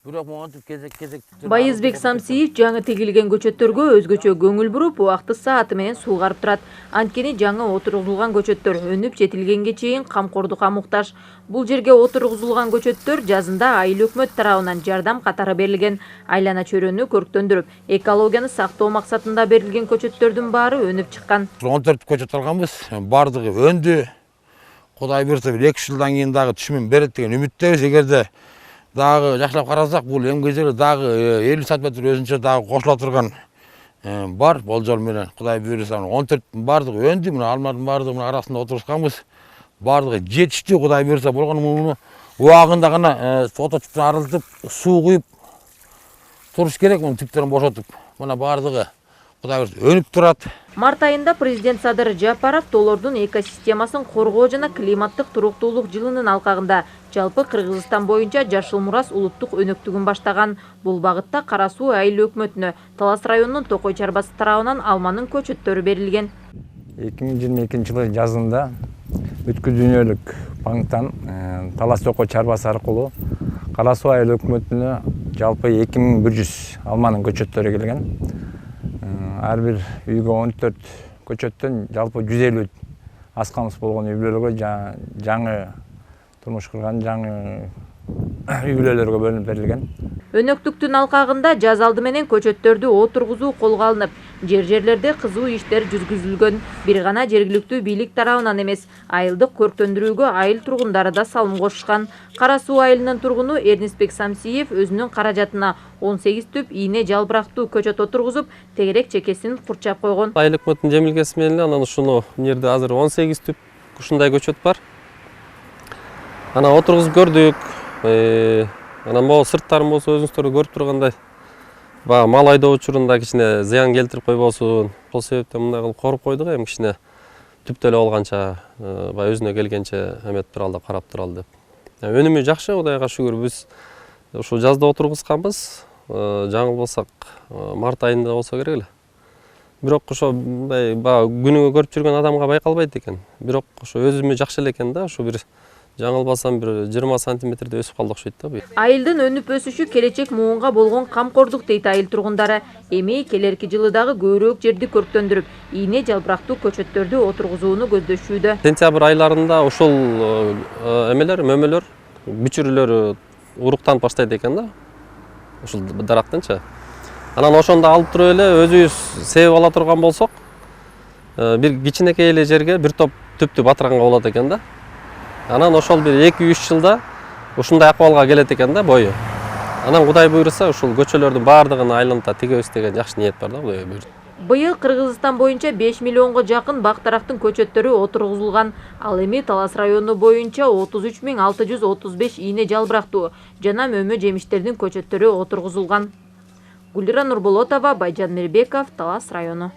Байызбек Самсиев жаңы тегилген көчөттөргө өзгөчө көңүл буруп, убакты сааты менен суугарып турат. Анткени жаңы отургузулган көчөттөр өнүп жетилгенге чейин камкордукка муктаж. Бул жерге отургузулган көчөттөр жазында айыл өкмөт тарабынан жардам катары берилген. Айлана чөйрөнү көрктөндүрүп, экологияны сактоо максатында берилген көчөттөрдүн баары өнүп чыккан. 14 көчөт алганбыз. Бардыгы өндү. Кудай буйрса 2 жылдан кийин дагы түшүмүн берет деген үмүттөбүз. Эгерде дагы жакшылап карасак, бул эмгек жери дагы 50 сантиметр өзүнчө дагы кошула турган бар болжол менен. Кудай буйрса 14 бардыгы өндү. Мына алмадын бардыгы арасында отурушканбыз. Бардыгы жетиштүү, Кудай буйрса болгону муну убагында гана фототиптен арылтып, суу куюп туруш керек, муну типтерин бошотуп. Мына бардыгы Кудай буйрса өнүп турат. Март айында президент Садыр Жапаров тоолордун экосистемасын коргоо жана климаттык туруктуулук жылынын алкагында жалпы Кыргызстан боюнча Жашыл Мурас улуттук өнөктүгүн баштаган. Бул багытта Кара Суу айыл өкмөтүнө Талас районунун Токой чарбасы тарабынан алманын көчөттөрү берилген. 2022 жылы жазында бүткүл дүйнөлүк банктан Талас Токой чарбасы аркылуу Кара Суу айыл өкмөтүнө жалпы 2100 алманын көчөттөрү келген. Ар бир үйгө 14 көчөттөн жалпы 150 аскамыз болгон үй-бүлөлөргө жаңы турмуш курган жаңы үй-бүлөлөргө бөлүнүп берилген. Өнөктүктүн алкагында жаз алды менен көчөттөрдү отургузуу колго алынып, жерлерде кызуу иштер жүргүзүлгөн. Бир гана жергиликтүү бийлик тарабынан эмес, айылдык көрктөндүрүүгө айыл тургундары да салым кошушкан. Кара Суу айылынын тургуну Эрнисбек Самсиев өзүнүн каражатына 18 түп ийне жалбырактуу көчөт отургузуп, тегерек чекесин курчап койгон. Айыл өкмөттүн жемилгеси менен анан ушуну жерде азыр 18 түп ушундай көчөт бар. Ана отургузуп көрдүк. Анан могу сырттарын болсо өзүңүздөр көрүп тургандай, баягы мал айдоо учурунда кичине зыян келтирип койбосун. Ошол себептен мындай кылып коруп койдук, эми кичине түптөлө болгонча, баягы өзүнө келгенче эметип туралы, карап туралы деп. Өнүмү жакшы, Кудайга шүгүр. Биз ушул жазда отургузганбыз. Жаңылбасак март айында болсо керек эле. Бирок ошо баягы күнүгө көрүп жүргөн адамга байкалбайт экен. Бирок ошо өзүмө жакшы эле экен да, ошо бир жаңылбасам бир 20 сантиметрде өсүп калды окшойт да бу. Айылдын өнүп өсүшү келечек муунга болгон камкордук дейт айыл тургундары. Эми келерки жылы дагы көбүрөөк жерди көрктөндүрүп, ийне жалбырактуу көчөттөрдү отургузууну көздөшүүдө. Сентябрь айларында ушул эмелер, мөмөлөр, бүчүрүлөр уруктанып баштайт экен да. Ушул дарактынчы. Анан ошондо алып туруп эле өзүбүз себип ала турган болсок, бир кичинекей эле жерге бир топ түптү батырганга болот экен да. Анан ошол бир 2-3 жылда ушундай акыбалга келет экен да бою. Анан Кудай буйрса ушул көчөлөрдүн баардыгын айланта тигебиз деген жакшы ниет бар да, Кудай буйрса. Быйыл Кыргызстан боюнча 5 миллионго жакын бак тарактын көчөттөрү отургузулган. Ал эми Талас району боюнча 33635 ийне жалбырактуу жана мөмө жемиштердин көчөттөрү отургузулган. Гулира Нурболотова, Байжан Мирбеков, Талас району.